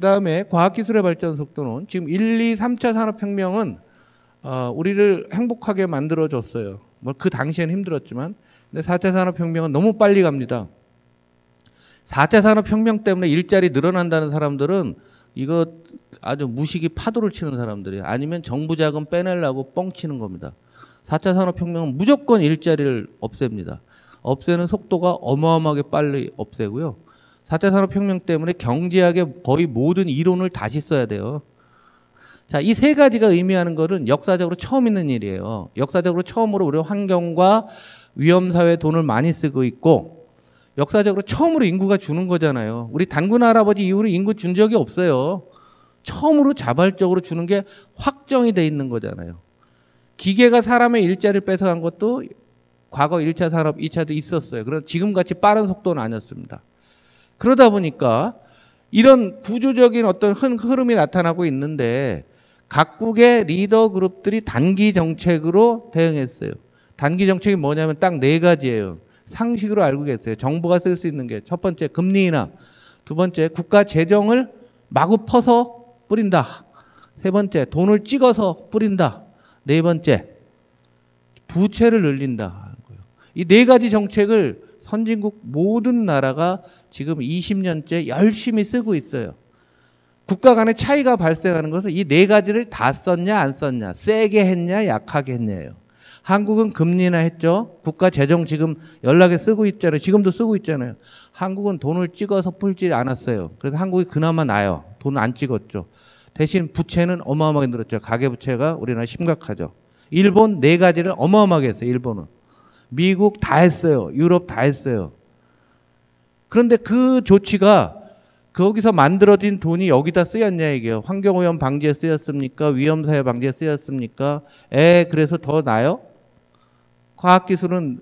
그다음에 과학기술의 발전 속도는 지금 1, 2, 3차 산업혁명은 우리를 행복하게 만들어줬어요. 뭐 그 당시에는 힘들었지만. 근데 4차 산업혁명은 너무 빨리 갑니다. 4차 산업혁명 때문에 일자리 늘어난다는 사람들은 이거 아주 무식이 파도를 치는 사람들이에요. 아니면 정부 자금 빼내려고 뻥치는 겁니다. 4차 산업혁명은 무조건 일자리를 없앱니다. 없애는 속도가 어마어마하게 빨리 없애고요. 4차 산업혁명 때문에 경제학의 거의 모든 이론을 다시 써야 돼요. 자, 이 세 가지가 의미하는 것은 역사적으로 처음 있는 일이에요. 역사적으로 처음으로 우리가 환경과 위험사회에 돈을 많이 쓰고 있고, 역사적으로 처음으로 인구가 주는 거잖아요. 우리 단군 할아버지 이후로 인구 준 적이 없어요. 처음으로 자발적으로 주는 게 확정이 돼 있는 거잖아요. 기계가 사람의 일자리를 뺏어간 것도 과거 1차 산업, 2차도 있었어요. 그러나 지금같이 빠른 속도는 아니었습니다. 그러다 보니까 이런 구조적인 어떤 흐름이 나타나고 있는데 각국의 리더 그룹들이 단기 정책으로 대응했어요. 단기 정책이 뭐냐면 딱 네 가지예요. 상식으로 알고 계세요. 정부가 쓸 수 있는 게 첫 번째 금리 인하, 두 번째 국가 재정을 마구 퍼서 뿌린다. 세 번째 돈을 찍어서 뿌린다. 네 번째 부채를 늘린다. 이 네 가지 정책을 선진국 모든 나라가 지금 20년째 열심히 쓰고 있어요. 국가 간의 차이가 발생하는 것은 이 네 가지를 다 썼냐 안 썼냐, 세게 했냐 약하게 했냐예요. 한국은 금리 인하 했죠. 국가 재정 지금 연락에 쓰고 있잖아요. 지금도 쓰고 있잖아요. 한국은 돈을 찍어서 풀지 않았어요. 그래서 한국이 그나마 나아요. 돈 안 찍었죠. 대신 부채는 어마어마하게 늘었죠. 가계부채가 우리나라 심각하죠. 일본 네 가지를 어마어마하게 했어요. 일본은. 미국 다 했어요. 유럽 다 했어요. 그런데 그 조치가 거기서 만들어진 돈이 여기다 쓰였냐 이게요. 환경오염 방지에 쓰였습니까? 위험사회 방지에 쓰였습니까? 그래서 더 나아요? 과학기술은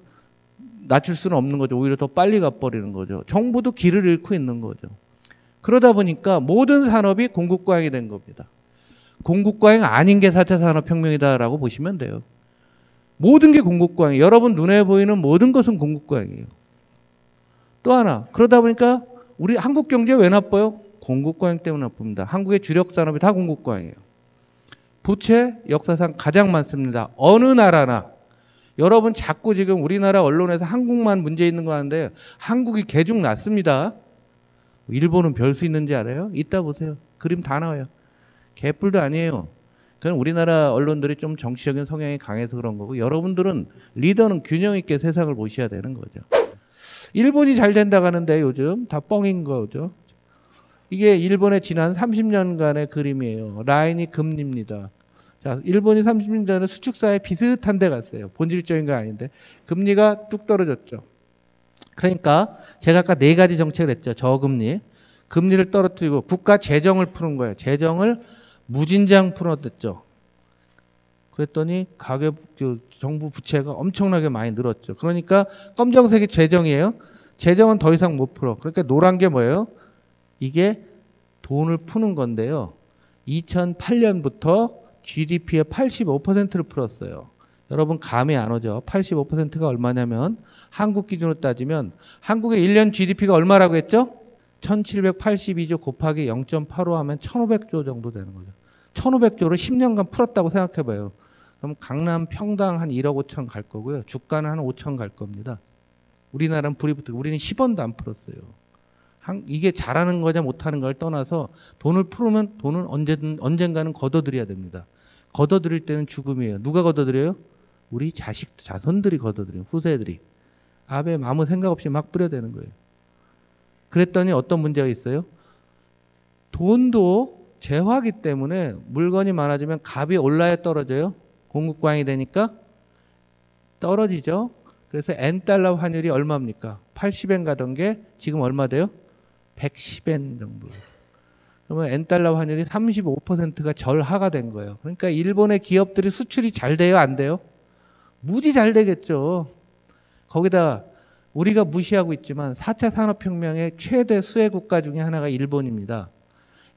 낮출 수는 없는 거죠. 오히려 더 빨리 가버리는 거죠. 정부도 길을 잃고 있는 거죠. 그러다 보니까 모든 산업이 공급과잉이 된 겁니다. 공급과잉 아닌 게 4차 산업혁명이다라고 보시면 돼요. 모든 게 공급과잉이에요. 여러분 눈에 보이는 모든 것은 공급과잉이에요. 또 하나, 그러다 보니까 우리 한국 경제 왜 나빠요? 공급과잉 때문에 나쁩니다. 한국의 주력 산업이 다 공급과잉이에요. 부채 역사상 가장 많습니다. 어느 나라나. 여러분 자꾸 지금 우리나라 언론에서 한국만 문제 있는 거 하는데 한국이 개중 났습니다. 일본은 별 수 있는지 알아요? 이따 보세요. 그림 다 나와요. 개뿔도 아니에요. 그건 우리나라 언론들이 좀 정치적인 성향이 강해서 그런 거고, 여러분들은 리더는 균형 있게 세상을 보셔야 되는 거죠. 일본이 잘 된다고 하는데 요즘 다 뻥인 거죠. 이게 일본의 지난 30년간의 그림이에요. 라인이 금리입니다. 자, 일본이 30년 전에 수축사에 비슷한 데 갔어요. 본질적인 건 아닌데 금리가 뚝 떨어졌죠. 그러니까 제가 아까 네 가지 정책을 했죠. 저금리, 금리를 떨어뜨리고 국가 재정을 푸는 거예요. 재정을 무진장 풀어댔죠. 그랬더니 정부 부채가 엄청나게 많이 늘었죠. 그러니까 검정색이 재정이에요. 재정은 더 이상 못 풀어. 그러니까 노란 게 뭐예요? 이게 돈을 푸는 건데요. 2008년부터 GDP의 85%를 풀었어요. 여러분 감이 안 오죠? 85%가 얼마냐면 한국 기준으로 따지면 한국의 1년 GDP가 얼마라고 했죠? 1782조 곱하기 0.85 하면 1500조 정도 되는 거죠. 1500조를 10년간 풀었다고 생각해봐요. 그럼 강남 평당 한 1억 5천 갈 거고요. 주가는 한 5천 갈 겁니다. 우리나라는 불이 붙고 우리는 10원도 안 풀었어요. 이게 잘하는 거냐 못하는 걸 떠나서 돈을 풀으면 돈은 언젠가는 걷어들여야 됩니다. 걷어들일 때는 죽음이에요. 누가 걷어들여요? 우리 자손들이 걷어들여요. 후세들이. 아베 아무 생각 없이 막 뿌려대는 거예요. 그랬더니 어떤 문제가 있어요? 돈도 재화기 때문에 물건이 많아지면 값이 올라야 떨어져요. 공급과잉이 되니까 떨어지죠. 그래서 N달러 환율이 얼마입니까? 80엔 가던 게 지금 얼마 돼요? 110엔 정도. 그러면 N달러 환율이 35%가 절하가 된 거예요. 그러니까 일본의 기업들이 수출이 잘 돼요? 안 돼요? 무지 잘 되겠죠. 거기다 우리가 무시하고 있지만 4차 산업혁명의 최대 수혜 국가 중에 하나가 일본입니다.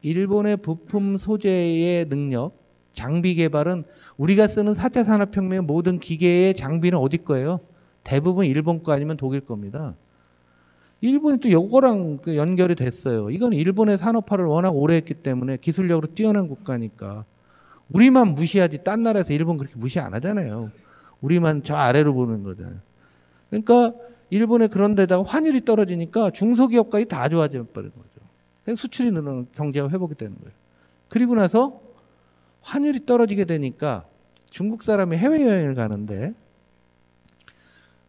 일본의 부품 소재의 능력, 장비 개발은 우리가 쓰는 4차 산업혁명의 모든 기계의 장비는 어디 거예요? 대부분 일본 거 아니면 독일 겁니다. 일본이 또 요거랑 그 연결이 됐어요. 이건 일본의 산업화를 워낙 오래 했기 때문에 기술력으로 뛰어난 국가니까 우리만 무시하지 딴 나라에서 일본 그렇게 무시 안 하잖아요. 우리만 저 아래로 보는 거잖아요. 그러니까 일본에 그런 데다가 환율이 떨어지니까 중소기업까지 다 좋아져 버린 거죠. 그래서 수출이 늘어나는 경제가 회복이 되는 거예요. 그리고 나서 환율이 떨어지게 되니까 중국 사람이 해외여행을 가는데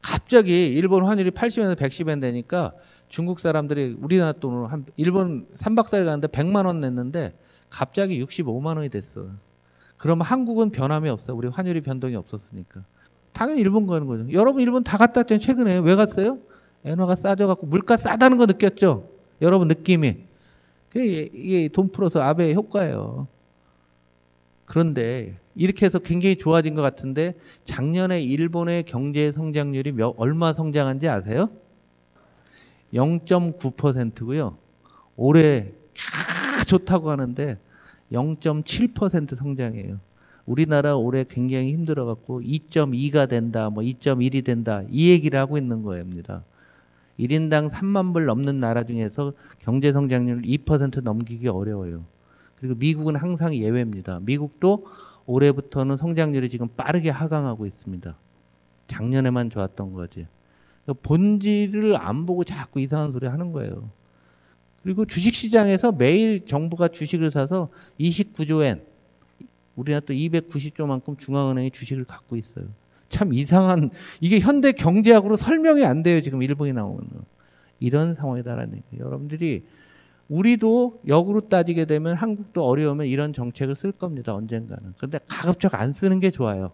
갑자기 일본 환율이 80엔에서 110엔 되니까 중국 사람들이 우리나라 돈으로 한 일본 3박 4일 가는데 100만 원 냈는데 갑자기 65만 원이 됐어. 그러면 한국은 변함이 없어. 우리 환율이 변동이 없었으니까. 당연히 일본 가는 거죠. 여러분 일본 다 갔다 왔잖아요. 최근에. 왜 갔어요? 엔화가 싸져갖고 물가 싸다는 거 느꼈죠? 여러분 느낌이. 이게 돈 풀어서 아베의 효과예요. 그런데 이렇게 해서 굉장히 좋아진 것 같은데 작년에 일본의 경제 성장률이 얼마 성장한지 아세요? 0.9%고요. 올해 좋다고 하는데 0.7% 성장이에요. 우리나라 올해 굉장히 힘들어갖고 2.2가 된다, 뭐 2.1이 된다 이 얘기를 하고 있는 겁니다. 1인당 3만 불 넘는 나라 중에서 경제 성장률 2% 넘기기 어려워요. 그리고 미국은 항상 예외입니다. 미국도 올해부터는 성장률이 지금 빠르게 하강하고 있습니다. 작년에만 좋았던 거지. 본질을 안 보고 자꾸 이상한 소리 하는 거예요. 그리고 주식시장에서 매일 정부가 주식을 사서 29조엔, 우리나라 또 290조만큼 중앙은행이 주식을 갖고 있어요. 참 이상한, 이게 현대 경제학으로 설명이 안 돼요. 지금 일본이 나오는. 이런 상황이다라는 얘기예요. 여러분들이 우리도 역으로 따지게 되면 한국도 어려우면 이런 정책을 쓸 겁니다. 언젠가는. 그런데 가급적 안 쓰는 게 좋아요.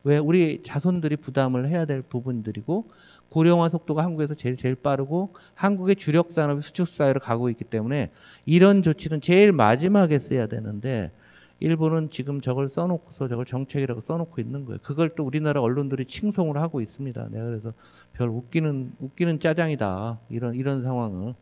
왜? 우리 자손들이 부담을 해야 될 부분들이고 고령화 속도가 한국에서 제일 빠르고 한국의 주력 산업이 수출 사회로 가고 있기 때문에 이런 조치는 제일 마지막에 써야 되는데 일본은 지금 저걸 써놓고서 저걸 정책이라고 써놓고 있는 거예요. 그걸 또 우리나라 언론들이 칭송을 하고 있습니다. 내가 그래서 별 웃기는 짜장이다. 이런 상황을.